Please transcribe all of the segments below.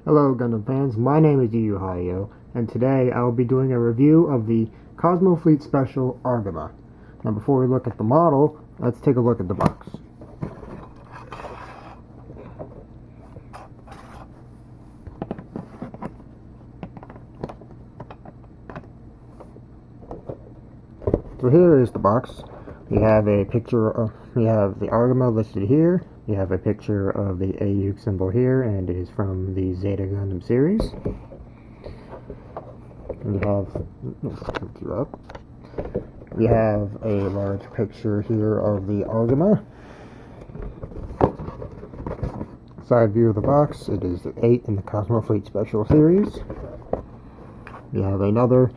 Hello Gundam fans, my name is Yu Hayo, and today I will be doing a review of the Cosmo Fleet Special Argama. Now before we look at the model, let's take a look at the box. So here is the box. We have a picture of, we have the Argama listed here. We have a picture of the AU symbol here, and it is from the Zeta Gundam series. We have, let's pick you up. We have a large picture here of the Argama. Side view of the box, it is the 8 in the Cosmo Fleet Special series. We have another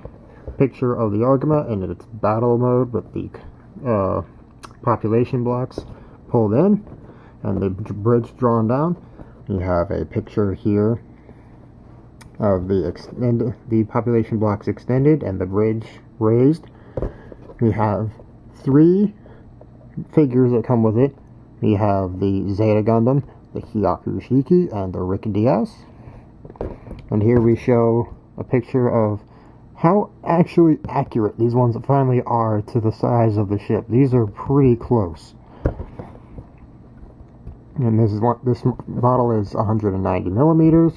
picture of the Argama in its battle mode with the population blocks pulled in and the bridge drawn down. We have a picture here of the population blocks extended and the bridge raised. We have 3 figures that come with it. We have the Zeta Gundam, the Hyaku Shiki, and the Rick Diaz. And here we show a picture of how actually accurate these ones finally are to the size of the ship. These are pretty close. And this model is 190 millimeters.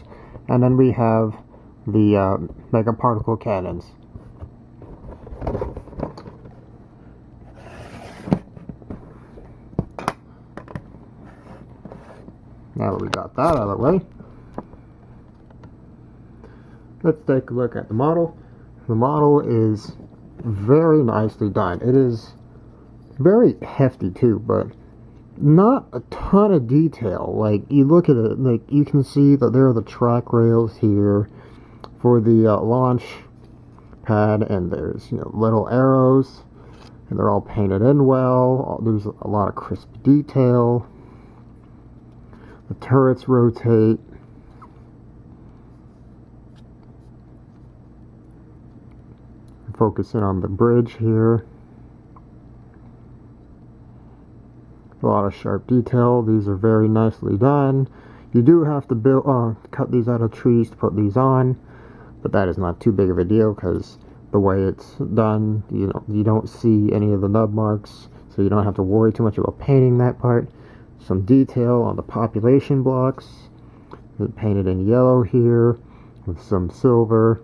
And then we have the mega particle cannons. Now that we got that out of the way, let's take a look at the model. The model is very nicely done. It is very hefty too, but not a ton of detail. Like, you look at it, like, you can see that there are the track rails here for the launch pad, and there's, little arrows, and they're all painted in well. There's a lot of crisp detail. The turrets rotate. Focusing on the bridge here. A lot of sharp detail. These are very nicely done. You do have to cut these out of trees to put these on, but that is not too big of a deal because the way it's done, you don't see any of the nub marks, so you don't have to worry too much about painting that part. Some detail on the population blocks. They're painted in yellow here with some silver.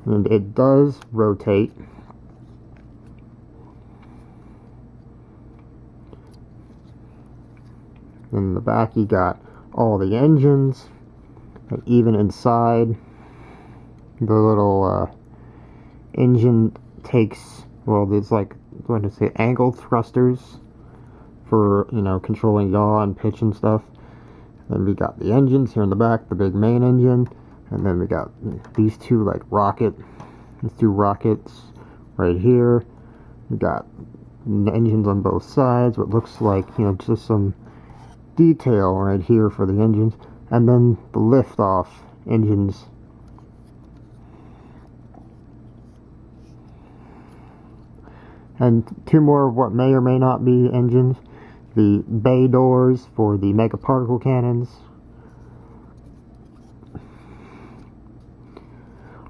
And it does rotate. In the back you got all the engines. And even inside, the little engine takes, there's like, what do I say, angle thrusters for, controlling yaw and pitch and stuff. Then we got the engines here in the back, the big main engine. And then we got these two these 2 rockets right here. We got engines on both sides, what looks like, just some detail right here for the engines. And then the liftoff engines. And 2 more of what may or may not be engines. The bay doors for the mega particle cannons.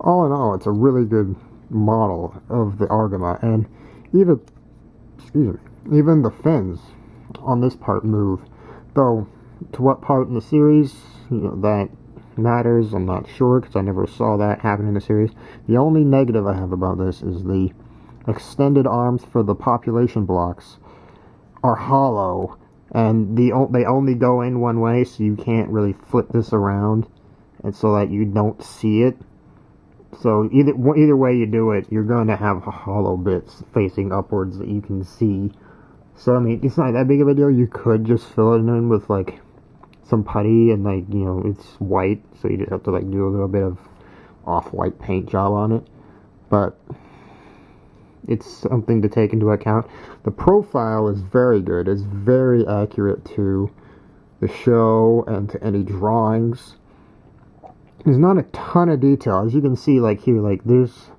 All in all, it's a really good model of the Argama, and even the fins on this part move. Though, to what part in the series, that matters, I'm not sure, because I never saw that happen in the series. The only negative I have about this is the extended arms for the population blocks are hollow, and they only go in one way, so you can't really flip this around, and so that you don't see it. So either way you do it, you're going to have hollow bits facing upwards that you can see. So I mean, it's not that big of a deal. You could just fill it in with like some putty and it's white, so you just have to do a little bit of off-white paint job on it. But it's something to take into account. The profile is very good. It's very accurate to the show and to any drawings. There's not a ton of detail. As you can see, here, there's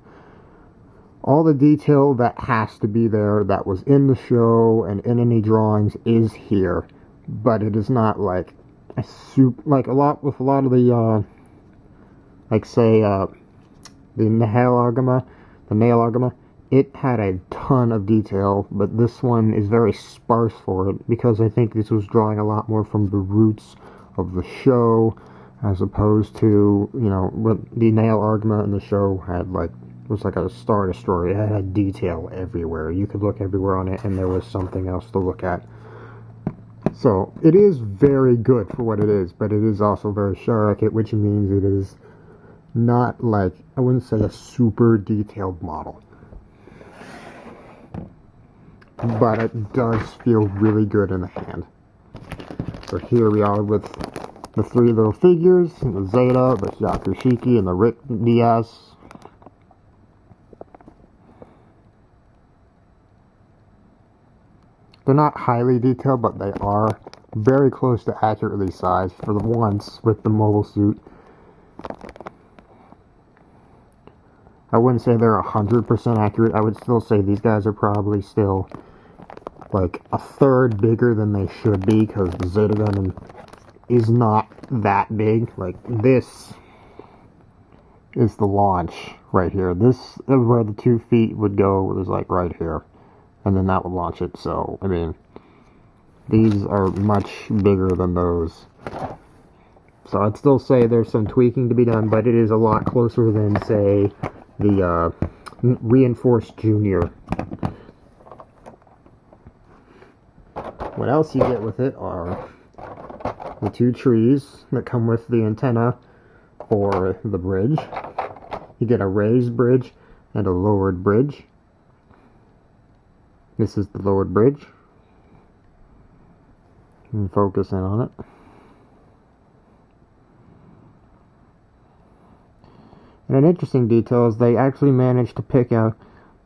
all the detail that has to be there, that was in the show and in any drawings, is here. But it is not, like a lot with a lot of the like say the nail Argama, it had a ton of detail, but this one is very sparse for it, because I think this was drawing a lot more from the roots of the show, as opposed to, you know, the nail Argama in the show had like, was like a Star Destroyer. It had detail everywhere. You could look everywhere on it and there was something else to look at. So it is very good for what it is, but it is also very shark, which means it is not like, I wouldn't say a super detailed model, but it does feel really good in the hand. So here we are with the three little figures, the Zeta, the Yakushiki, and the Rick Diaz. They're not highly detailed, but they are very close to accurately sized for the once with the mobile suit. I wouldn't say they're 100% accurate. I would still say these guys are probably still like a third bigger than they should be, because the Zeta Gundam is not that big. Like, this is the launch right here. This is where the 2 feet would go, is like right here. And then that would launch it. So, I mean, these are much bigger than those. So I'd still say there's some tweaking to be done, but it is a lot closer than, say, the Reinforced Junior. What else you get with it are the 2 trees that come with the antenna for the bridge. You get a raised bridge and a lowered bridge. This is the lowered bridge. And focus in on it. And an interesting detail is they actually managed to pick out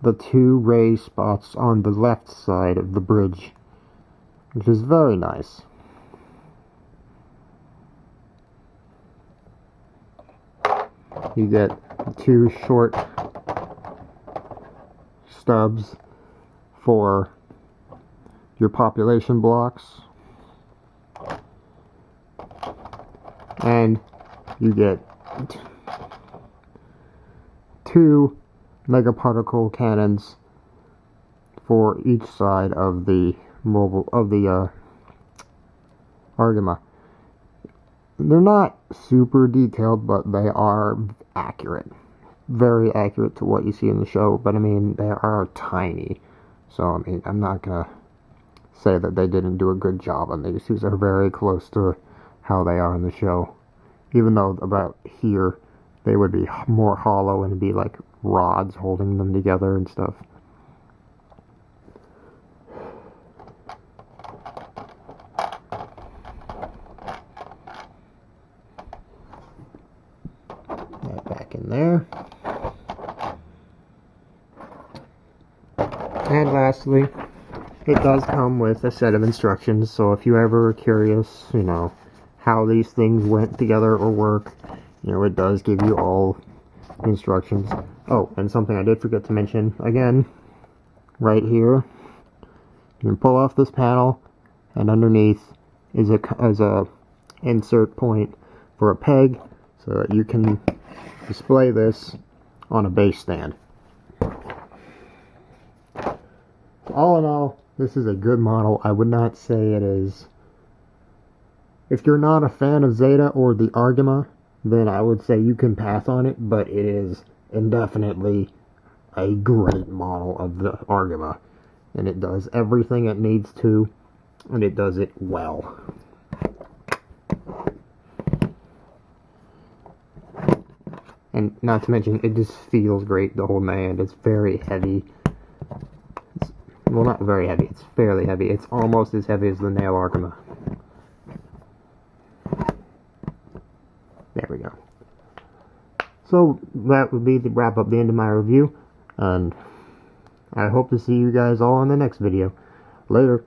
the 2 raised spots on the left side of the bridge, which is very nice. You get 2 short stubs for your population blocks, and you get 2 megaparticle cannons for each side of the Argama. They're not super detailed, but they are accurate. Very accurate to what you see in the show, but I mean, they are tiny. So, I mean, I'm not gonna say that they didn't do a good job on these. These are very close to how they are in the show. Even though about here, they would be more hollow and be like rods holding them together and stuff. That back in there. And lastly, it does come with a set of instructions, so if you ever are curious, you know, how these things went together or work, you know, it does give you all the instructions. Oh, and something I did forget to mention, again, right here, you can pull off this panel, and underneath is a insert point for a peg, so that you can display this on a base stand. All in all, this is a good model. I would not say it is. If you're not a fan of Zeta or the Argama, then I would say you can pass on it, but it is indefinitely a great model of the Argama. And it does everything it needs to, and it does it well. And not to mention, it just feels great to hold in my hand. It's very heavy. Well, not very heavy, it's fairly heavy. It's almost as heavy as the nail Argama. There we go. So, that would be the wrap up the end of my review. And I hope to see you guys all in the next video. Later.